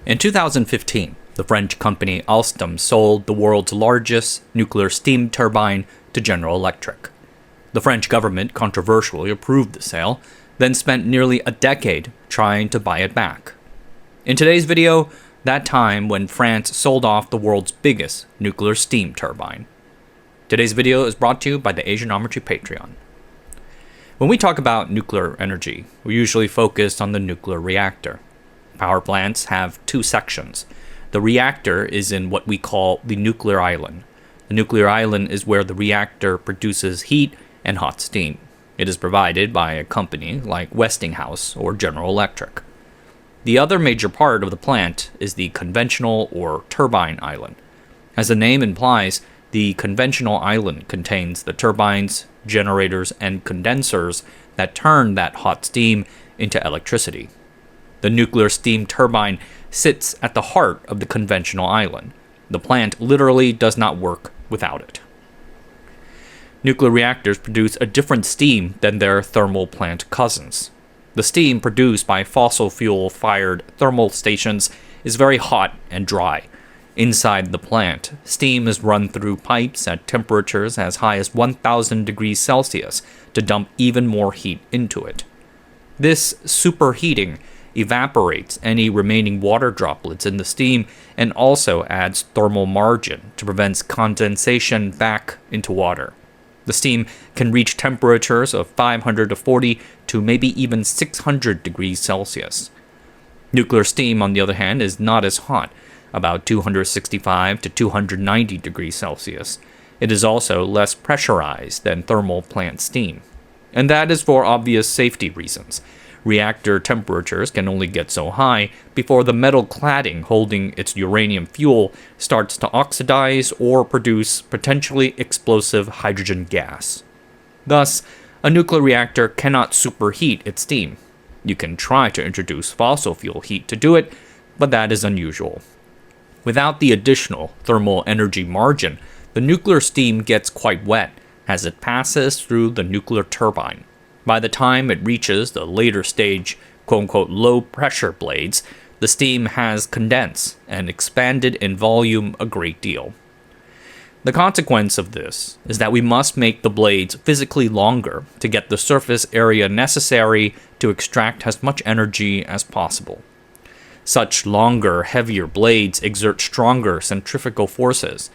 In 2015, the French company Alstom sold the world's largest nuclear steam turbine to General Electric. The French government controversially approved the sale, then spent nearly a decade trying to buy it back. In today's video, that time when France sold off the world's biggest nuclear steam turbine. Today's video is brought to you by the Asianometry Patreon. When we talk about nuclear energy, we usually focus on the nuclear reactor. Power plants have two sections. The reactor is in what we call the nuclear island. The nuclear island is where the reactor produces heat and hot steam. It is provided by a company like Westinghouse or General Electric. The other major part of the plant is the conventional or turbine island. As the name implies, the conventional island contains the turbines, generators, and condensers that turn that hot steam into electricity. The nuclear steam turbine sits at the heart of the conventional island. The plant literally does not work without it. Nuclear reactors produce a different steam than their thermal plant cousins. The steam produced by fossil fuel-fired thermal stations is very hot and dry. Inside the plant, steam is run through pipes at temperatures as high as 1,000 degrees Celsius to dump even more heat into it. This superheating evaporates any remaining water droplets in the steam and also adds thermal margin to prevent condensation back into water. The steam can reach temperatures of 540 to maybe even 600 degrees Celsius. Nuclear steam, on the other hand, is not as hot, about 265 to 290 degrees Celsius. It is also less pressurized than thermal plant steam. And that is for obvious safety reasons. Reactor temperatures can only get so high before the metal cladding holding its uranium fuel starts to oxidize or produce potentially explosive hydrogen gas. Thus, a nuclear reactor cannot superheat its steam. You can try to introduce fossil fuel heat to do it, but that is unusual. Without the additional thermal energy margin, the nuclear steam gets quite wet as it passes through the nuclear turbine. By the time it reaches the later stage, quote-unquote, low-pressure blades, the steam has condensed and expanded in volume a great deal. The consequence of this is that we must make the blades physically longer to get the surface area necessary to extract as much energy as possible. Such longer, heavier blades exert stronger centrifugal forces,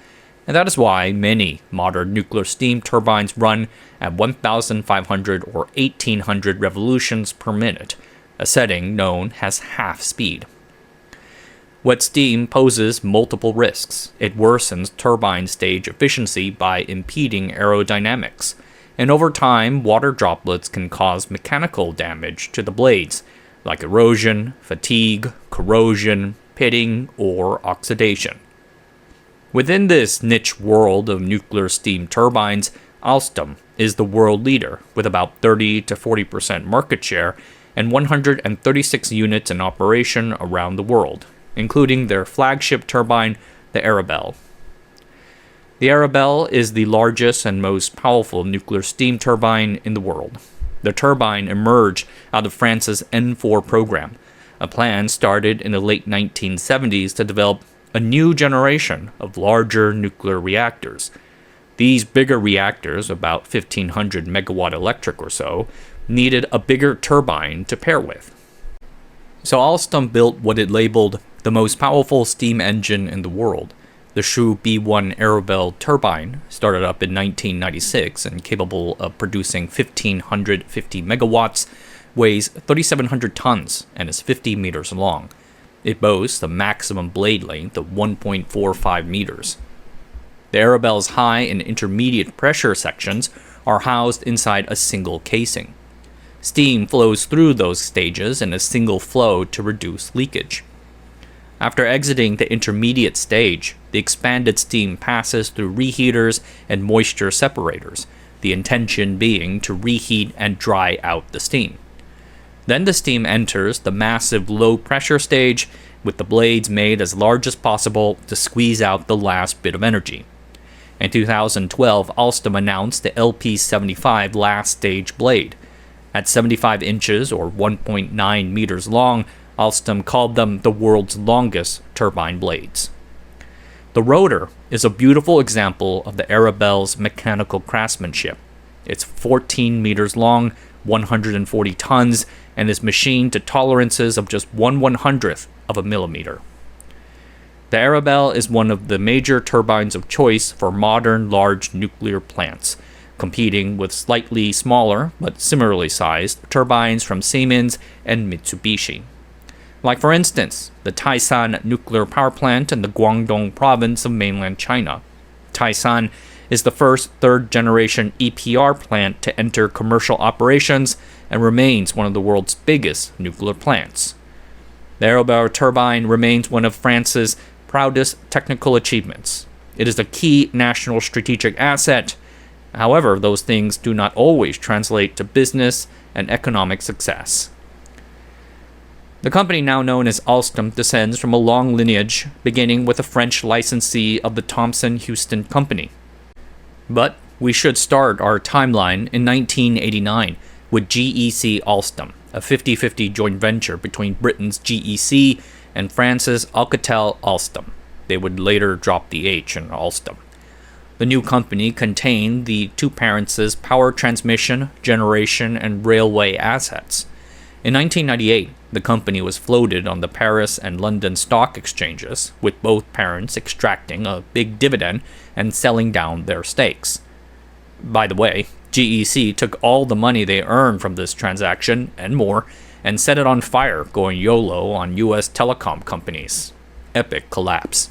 and that is why many modern nuclear steam turbines run at 1,500 or 1,800 revolutions per minute, a setting known as half speed. Wet steam poses multiple risks. It worsens turbine stage efficiency by impeding aerodynamics, and over time, water droplets can cause mechanical damage to the blades, like erosion, fatigue, corrosion, pitting, or oxidation. Within this niche world of nuclear steam turbines, Alstom is the world leader with about 30 to 40% market share and 136 units in operation around the world, including their flagship turbine, the Arabel. The Arabel is the largest and most powerful nuclear steam turbine in the world. The turbine emerged out of France's N4 program, a plan started in the late 1970s to develop a new generation of larger nuclear reactors. These bigger reactors, about 1,500 megawatt electric or so, needed a bigger turbine to pair with. So Alstom built what it labeled the most powerful steam engine in the world. The Shu B1 Arabel turbine started up in 1996 and capable of producing 1,550 megawatts, weighs 3,700 tons, and is 50 meters long. It boasts a maximum blade length of 1.45 meters. The Arabel's high and intermediate pressure sections are housed inside a single casing. Steam flows through those stages in a single flow to reduce leakage. After exiting the intermediate stage, the expanded steam passes through reheaters and moisture separators, the intention being to reheat and dry out the steam. Then the steam enters the massive low-pressure stage, with the blades made as large as possible to squeeze out the last bit of energy. In 2012, Alstom announced the LP75 last stage blade. At 75 inches or 1.9 meters long, Alstom called them the world's longest turbine blades. The rotor is a beautiful example of the Arabel's mechanical craftsmanship. It's 14 meters long, 140 tons, and is machined to tolerances of just 1/100th of a millimeter. The Arabel is one of the major turbines of choice for modern large nuclear plants, competing with slightly smaller but similarly sized turbines from Siemens and Mitsubishi. Like, for instance, the Taishan nuclear power plant in the Guangdong province of mainland China. Taishan is the first third-generation EPR plant to enter commercial operations and remains one of the world's biggest nuclear plants. The Arabel turbine remains one of France's proudest technical achievements. It is a key national strategic asset. However, those things do not always translate to business and economic success. The company now known as Alstom descends from a long lineage, beginning with a French licensee of the Thomson-Houston Company. But we should start our timeline in 1989 with GEC Alstom, a 50-50 joint venture between Britain's GEC and France's Alcatel Alstom. They would later drop the H in Alstom. The new company contained the two parents' power transmission, generation, and railway assets. In 1998, the company was floated on the Paris and London stock exchanges, with both parents extracting a big dividend and selling down their stakes. By the way, GEC took all the money they earned from this transaction, and more, and set it on fire, going YOLO on US telecom companies. Epic collapse.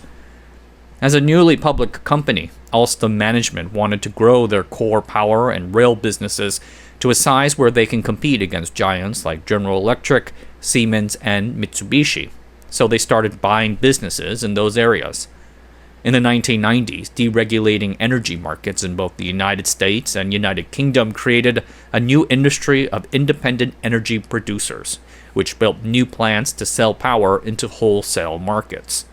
As a newly public company, Alstom management wanted to grow their core power and rail businesses to a size where they can compete against giants like General Electric, Siemens, and Mitsubishi, so they started buying businesses in those areas. In the 1990s, deregulating energy markets in both the United States and United Kingdom created a new industry of independent energy producers, which built new plants to sell power into wholesale markets.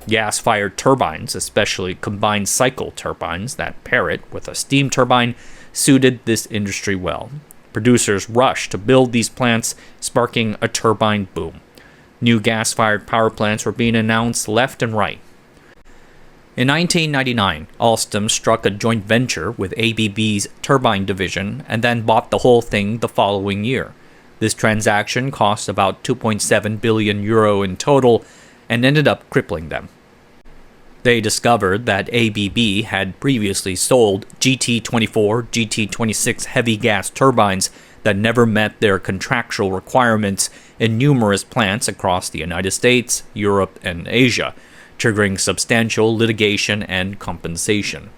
Gas-fired turbines, especially combined cycle turbines that pair it with a steam turbine, suited this industry well. Producers rushed to build these plants, sparking a turbine boom. New gas-fired power plants were being announced left and right. In 1999, Alstom struck a joint venture with ABB's turbine division and then bought the whole thing the following year. This transaction cost about €2.7 billion in total and ended up crippling them. They discovered that ABB had previously sold GT24, GT26 heavy gas turbines that never met their contractual requirements in numerous plants across the United States, Europe, and Asia, triggering substantial litigation and compensation.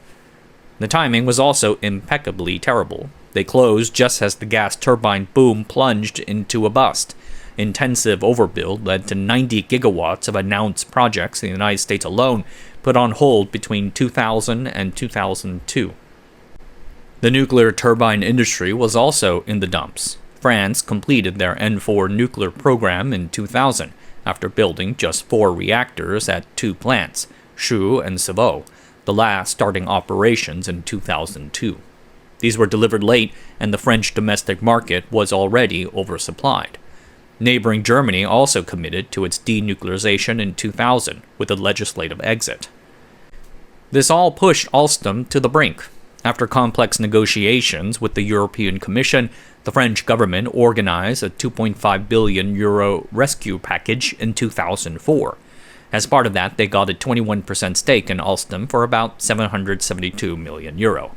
The timing was also impeccably terrible. They closed just as the gas turbine boom plunged into a bust. Intensive overbuild led to 90 gigawatts of announced projects in the United States alone put on hold between 2000 and 2002. The nuclear turbine industry was also in the dumps. France completed their N4 nuclear program in 2000 after building just 4 reactors at 2 plants, Chaux and Civaux, the last starting operations in 2002. These were delivered late, and the French domestic market was already oversupplied. Neighboring Germany also committed to its denuclearization in 2000 with a legislative exit. This all pushed Alstom to the brink. After complex negotiations with the European Commission, the French government organized a €2.5 billion rescue package in 2004. As part of that, they got a 21% stake in Alstom for about €772 million.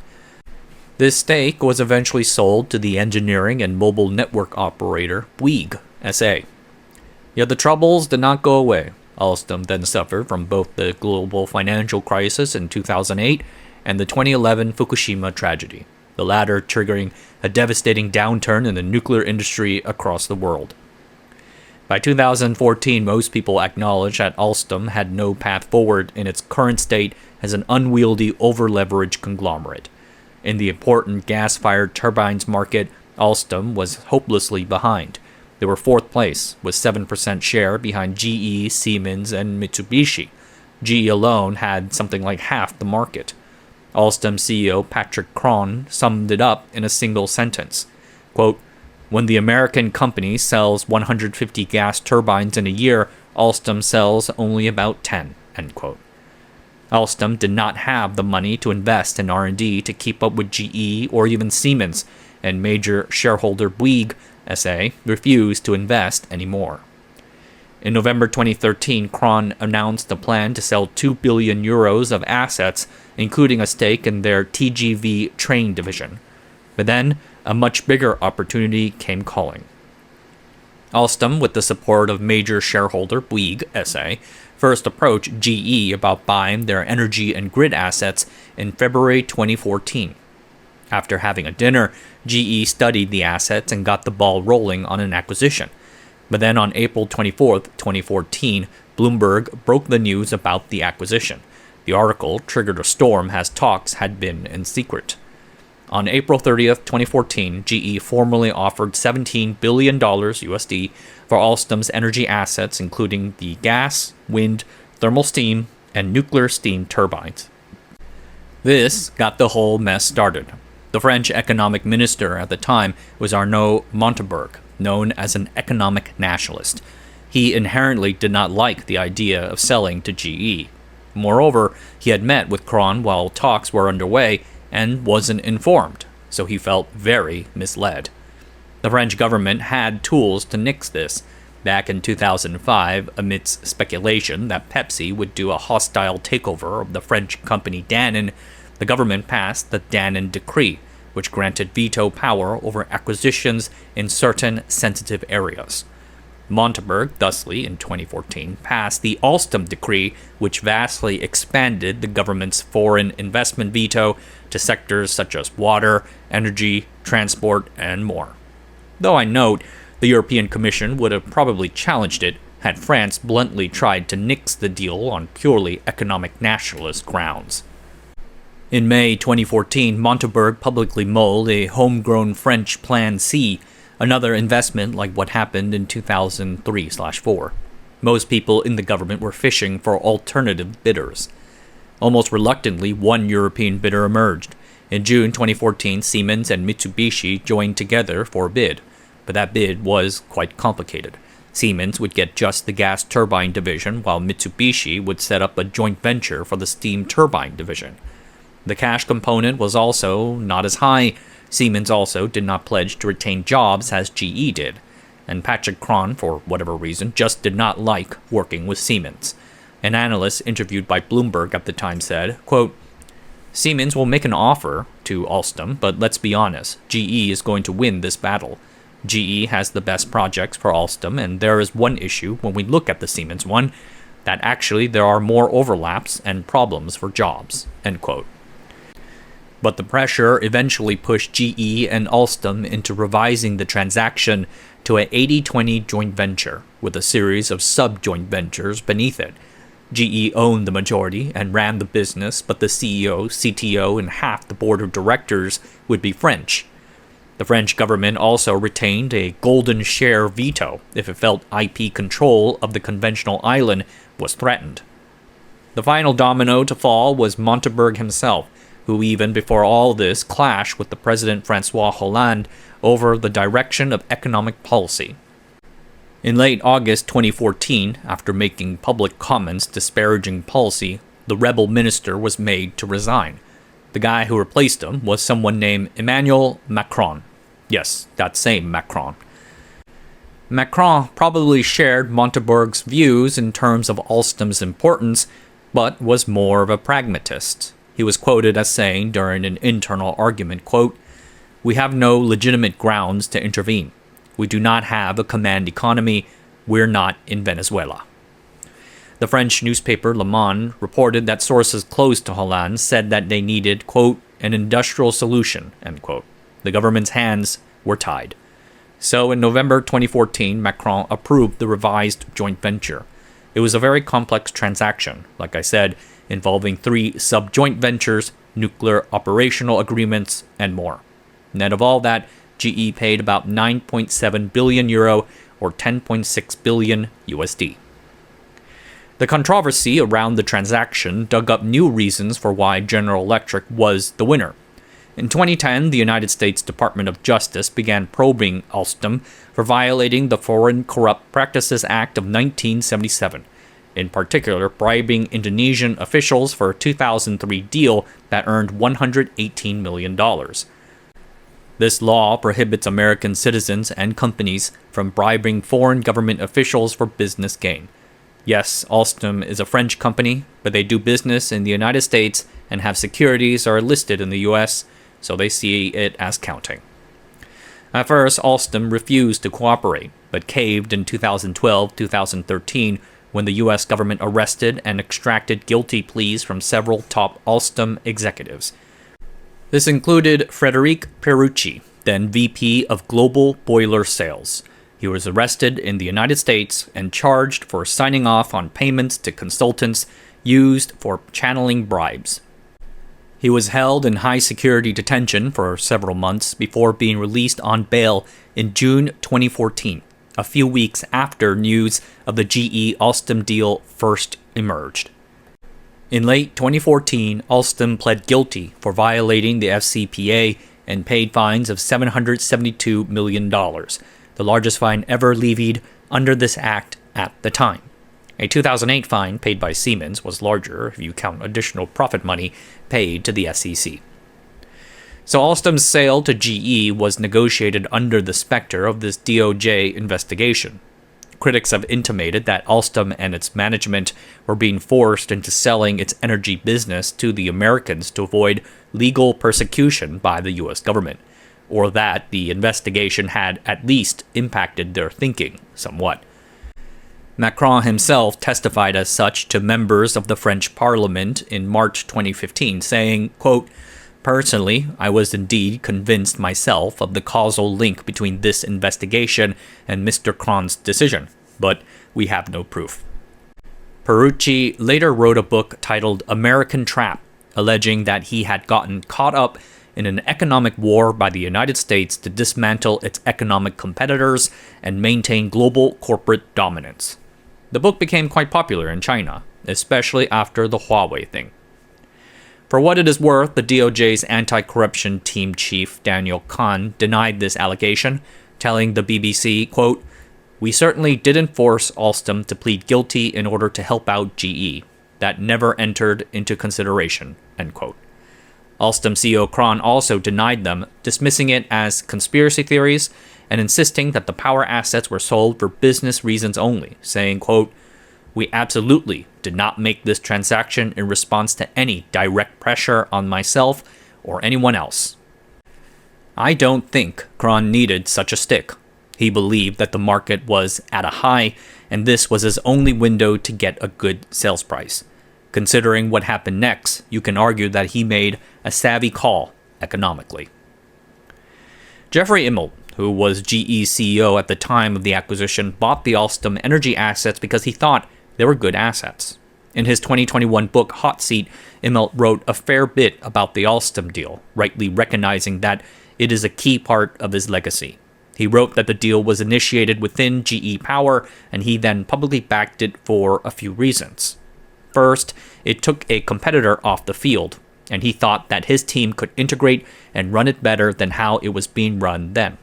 This stake was eventually sold to the engineering and mobile network operator Bouygues SA. Yet the troubles did not go away. Alstom then suffered from both the global financial crisis in 2008 and the 2011 Fukushima tragedy, the latter triggering a devastating downturn in the nuclear industry across the world. By 2014, most people acknowledged that Alstom had no path forward in its current state as an unwieldy, over-leveraged conglomerate. In the important gas-fired turbines market, Alstom was hopelessly behind. They were 4th place, with 7% share behind GE, Siemens, and Mitsubishi. GE alone had something like half the market. Alstom CEO Patrick Kron summed it up in a single sentence. Quote, When the American company sells 150 gas turbines in a year, Alstom sells only about 10, end quote. Alstom did not have the money to invest in R&D to keep up with GE or even Siemens, and major shareholder Bouygues SA refused to invest anymore. In November 2013, Kron announced a plan to sell 2 billion euros of assets, including a stake in their TGV train division. But then, a much bigger opportunity came calling. Alstom, with the support of major shareholder Bouygues SA, first approached GE about buying their energy and grid assets in February 2014. After having a dinner, GE studied the assets and got the ball rolling on an acquisition. But then on April 24, 2014, Bloomberg broke the news about the acquisition. The article triggered a storm as talks had been in secret. On April 30th, 2014, GE formally offered $17 billion USD for Alstom's energy assets, including the gas, wind, thermal steam, and nuclear steam turbines. This got the whole mess started. The French economic minister at the time was Arnaud Montebourg, known as an economic nationalist. He inherently did not like the idea of selling to GE. Moreover, he had met with Kron while talks were underway and wasn't informed, so he felt very misled. The French government had tools to nix this. Back in 2005, amidst speculation that Pepsi would do a hostile takeover of the French company Danone, the government passed the Danone Decree, which granted veto power over acquisitions in certain sensitive areas. Montebourg, thusly, in 2014, passed the Alstom Decree, which vastly expanded the government's foreign investment veto to sectors such as water, energy, transport, and more. Though I note, the European Commission would have probably challenged it had France bluntly tried to nix the deal on purely economic nationalist grounds. In May 2014, Montebourg publicly mulled a homegrown French Plan C, another investment like what happened in 2003/4. Most people in the government were fishing for alternative bidders. Almost reluctantly, one European bidder emerged. In June 2014, Siemens and Mitsubishi joined together for a bid, but that bid was quite complicated. Siemens would get just the gas turbine division, while Mitsubishi would set up a joint venture for the steam turbine division. The cash component was also not as high. Siemens also did not pledge to retain jobs as GE did, and Patrick Kron, for whatever reason, just did not like working with Siemens. An analyst interviewed by Bloomberg at the time said, quote, "Siemens will make an offer to Alstom, but let's be honest, GE is going to win this battle. GE has the best projects for Alstom, and there is one issue when we look at the Siemens one, that actually there are more overlaps and problems for jobs," end quote. But the pressure eventually pushed GE and Alstom into revising the transaction to an 80-20 joint venture, with a series of sub-joint ventures beneath it. GE owned the majority and ran the business, but the CEO, CTO, and half the board of directors would be French. The French government also retained a golden share veto if it felt IP control of the conventional island was threatened. The final domino to fall was Montebourg himself, who even before all this clashed with the President François Hollande over the direction of economic policy. In late August 2014, after making public comments disparaging policy, the rebel minister was made to resign. The guy who replaced him was someone named Emmanuel Macron. Yes, that same Macron. Macron probably shared Montebourg's views in terms of Alstom's importance, but was more of a pragmatist. He was quoted as saying during an internal argument, quote, "We have no legitimate grounds to intervene. We do not have a command economy. We're not in Venezuela." The French newspaper Le Monde reported that sources close to Hollande said that they needed, quote, "an industrial solution," end quote. The government's hands were tied. So in November 2014, Macron approved the revised joint venture. It was a very complex transaction, like I said, involving 3 sub-joint ventures, nuclear operational agreements, and more. Net of all that, GE paid about 9.7 billion euro or 10.6 billion USD. The controversy around the transaction dug up new reasons for why General Electric was the winner. In 2010, the United States Department of Justice began probing Alstom for violating the Foreign Corrupt Practices Act of 1977, in particular bribing Indonesian officials for a 2003 deal that earned $118 million. This law prohibits American citizens and companies from bribing foreign government officials for business gain. Yes, Alstom is a French company, but they do business in the United States and have securities that are listed in the US, so they see it as counting. At first, Alstom refused to cooperate, but caved in 2012-2013 when the US government arrested and extracted guilty pleas from several top Alstom executives. This included Frederic Pierucci, then VP of Global Boiler Sales. He was arrested in the United States and charged for signing off on payments to consultants used for channeling bribes. He was held in high-security detention for several months before being released on bail in June 2014, a few weeks after news of the GE Alstom deal first emerged. In late 2014, Alstom pled guilty for violating the FCPA and paid fines of $772 million, the largest fine ever levied under this act at the time. A 2008 fine paid by Siemens was larger if you count additional profit money paid to the SEC. So Alstom's sale to GE was negotiated under the specter of this DOJ investigation. Critics have intimated that Alstom and its management were being forced into selling its energy business to the Americans to avoid legal persecution by the US government, or that the investigation had at least impacted their thinking somewhat. Macron himself testified as such to members of the French Parliament in March 2015, saying, quote, "Personally, I was indeed convinced myself of the causal link between this investigation and Mr. Cron's decision, but we have no proof." Pierucci later wrote a book titled American Trap, alleging that he had gotten caught up in an economic war by the United States to dismantle its economic competitors and maintain global corporate dominance. The book became quite popular in China, especially after the Huawei thing. For what it is worth, the DOJ's anti-corruption team chief, Daniel Kahn, denied this allegation, telling the BBC, quote, "We certainly didn't force Alstom to plead guilty in order to help out GE. That never entered into consideration," end quote. Alstom CEO Kron also denied them, dismissing it as conspiracy theories and insisting that the power assets were sold for business reasons only, saying, quote, "We absolutely did not make this transaction in response to any direct pressure on myself or anyone else." I don't think Kron needed such a stick. He believed that the market was at a high, and this was his only window to get a good sales price. Considering what happened next, you can argue that he made a savvy call economically. Jeffrey Immelt, who was GE's CEO at the time of the acquisition, bought the Alstom energy assets because he thought they were good assets. In his 2021 book, Hot Seat, Immelt wrote a fair bit about the Alstom deal, rightly recognizing that it is a key part of his legacy. He wrote that the deal was initiated within GE Power, and he then publicly backed it for a few reasons. First, it took a competitor off the field, and he thought that his team could integrate and run it better than how it was being run then.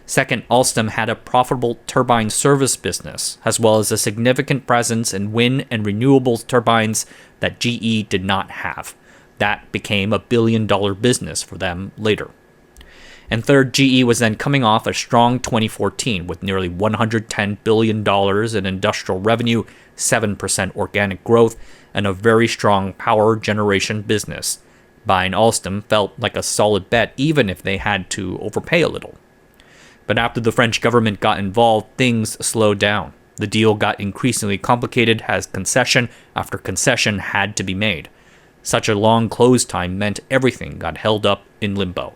Second, Alstom had a profitable turbine service business, as well as a significant presence in wind and renewables turbines that GE did not have. That became a billion-dollar business for them later. And third, GE was then coming off a strong 2014 with nearly $110 billion in industrial revenue, 7% organic growth, and a very strong power generation business. Buying Alstom felt like a solid bet even if they had to overpay a little. But after the French government got involved, things slowed down. The deal got increasingly complicated as concession after concession had to be made. Such a long close time meant everything got held up in limbo.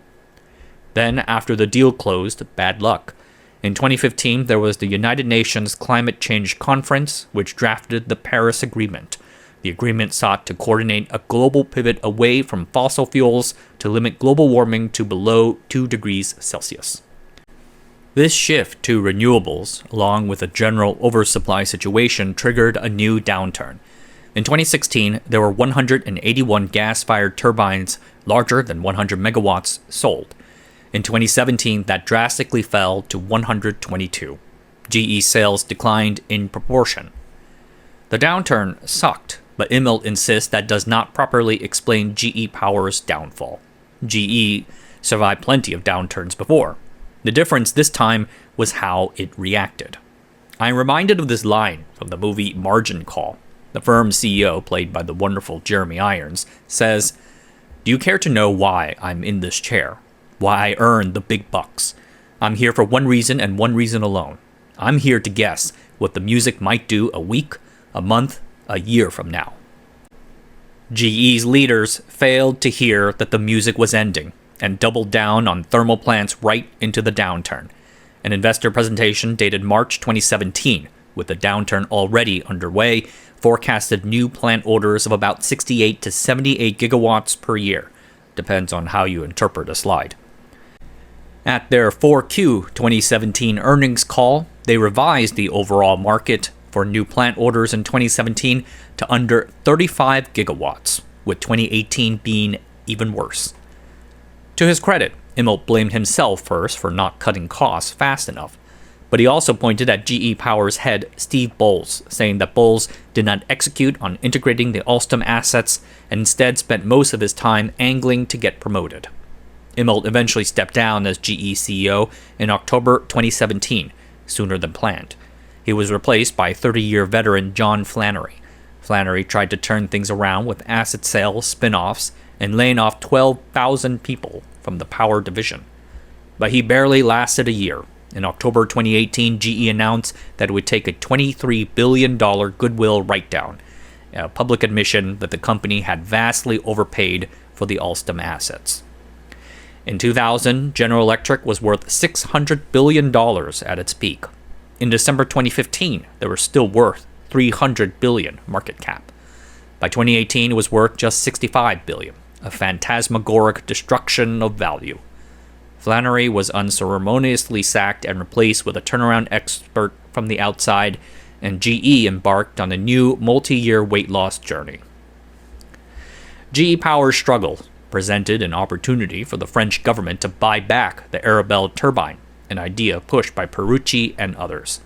Then, after the deal closed, bad luck. In 2015, there was the United Nations Climate Change Conference, which drafted the Paris Agreement. The agreement sought to coordinate a global pivot away from fossil fuels to limit global warming to below 2 degrees Celsius. This shift to renewables, along with a general oversupply situation, triggered a new downturn. In 2016, there were 181 gas-fired turbines larger than 100 megawatts sold. In 2017, that drastically fell to 122. GE sales declined in proportion. The downturn sucked, but Immelt insists that does not properly explain GE Power's downfall. GE survived plenty of downturns before. The difference this time was how it reacted. I'm reminded of this line from the movie Margin Call. The firm's CEO, played by the wonderful Jeremy Irons, says, "Do you care to know why I'm in this chair? Why I earn the big bucks? I'm here for one reason and one reason alone. I'm here to guess what the music might do a week, a month, a year from now." GE's leaders failed to hear that the music was ending and doubled down on thermal plants right into the downturn. An investor presentation dated March 2017, with the downturn already underway, forecasted new plant orders of about 68 to 78 gigawatts per year. Depends on how you interpret a slide. At their 4Q 2017 earnings call, they revised the overall market for new plant orders in 2017 to under 35 gigawatts, with 2018 being even worse. To his credit, Immelt blamed himself first for not cutting costs fast enough, but he also pointed at GE Power's head, Steve Bowles, saying that Bowles did not execute on integrating the Alstom assets and instead spent most of his time angling to get promoted. Immelt eventually stepped down as GE CEO in October 2017, sooner than planned. He was replaced by 30-year veteran John Flannery. Flannery tried to turn things around with asset sales, spin-offs, and laying off 12,000 people from the power division. But he barely lasted a year. In October 2018, GE announced that it would take a $23 billion goodwill write-down, a public admission that the company had vastly overpaid for the Alstom assets. In 2000, General Electric was worth $600 billion at its peak. In December 2015, they were still worth $300 billion market cap. By 2018, it was worth just $65 billion, a phantasmagoric destruction of value. Flannery was unceremoniously sacked and replaced with a turnaround expert from the outside, and GE embarked on a new multi-year weight loss journey. GE Power's struggle presented an opportunity for the French government to buy back the Arabel turbine, an idea pushed by Perucci and others.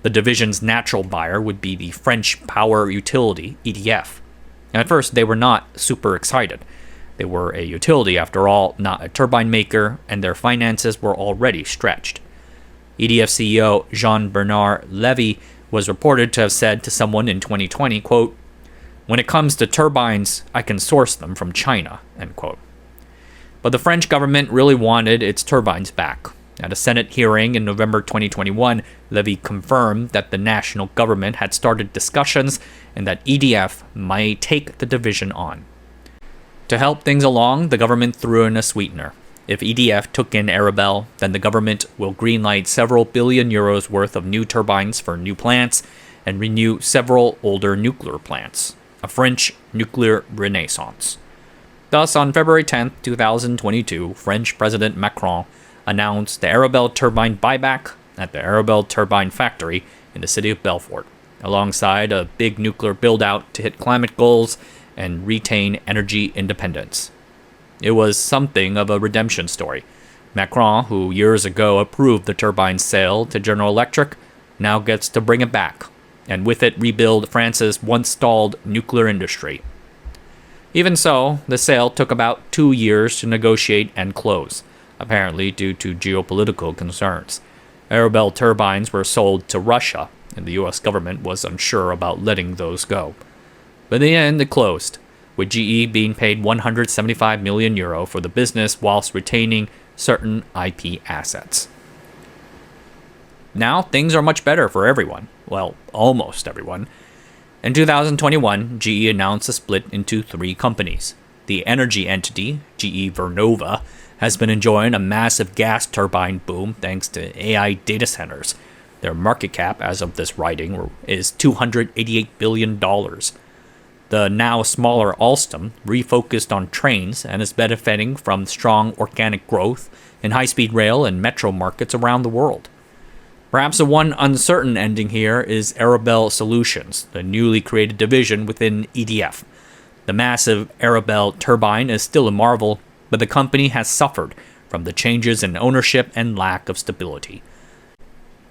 The division's natural buyer would be the French power utility, EDF. And at first, they were not super excited. They were a utility, after all, not a turbine maker, and their finances were already stretched. EDF CEO Jean-Bernard Lévy was reported to have said to someone in 2020, quote, "When it comes to turbines, I can source them from China," end quote. But the French government really wanted its turbines back. At a Senate hearing in November 2021, Lévy confirmed that the national government had started discussions and that EDF might take the division on. To help things along, the government threw in a sweetener. If EDF took in Arabel, then the government will greenlight several billion euros worth of new turbines for new plants and renew several older nuclear plants. A French nuclear renaissance. Thus, on February 10, 2022, French President Macron announced the Arabel turbine buyback at the Arabel turbine factory in the city of Belfort, alongside a big nuclear build-out to hit climate goals and retain energy independence. It was something of a redemption story. Macron, who years ago approved the turbine's sale to General Electric, now gets to bring it back, and with it rebuild France's once-stalled nuclear industry. Even so, the sale took about 2 years to negotiate and close, apparently due to geopolitical concerns. Arabel turbines were sold to Russia, and the US government was unsure about letting those go. But in the end, it closed, with GE being paid €175 million for the business whilst retaining certain IP assets. Now, things are much better for everyone. Well, almost everyone. In 2021, GE announced a split into 3 companies. The energy entity, GE Vernova, has been enjoying a massive gas turbine boom thanks to AI data centers. Their market cap, as of this writing, is $288 billion. The now smaller Alstom refocused on trains and is benefiting from strong organic growth in high-speed rail and metro markets around the world. Perhaps the one uncertain ending here is Arabel Solutions, the newly created division within EDF. The massive Arabel turbine is still a marvel, but the company has suffered from the changes in ownership and lack of stability.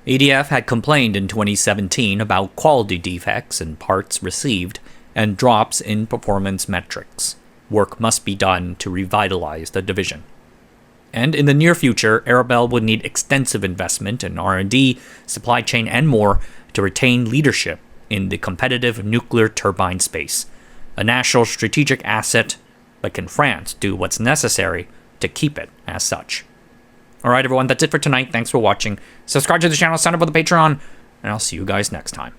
EDF had complained in 2017 about quality defects in parts received and drops in performance metrics. Work must be done to revitalize the division. And in the near future, Arabel would need extensive investment in R&D, supply chain, and more to retain leadership in the competitive nuclear turbine space. A national strategic asset, but can France do what's necessary to keep it as such? Alright everyone, that's it for tonight. Thanks for watching. Subscribe to the channel, sign up for the Patreon, and I'll see you guys next time.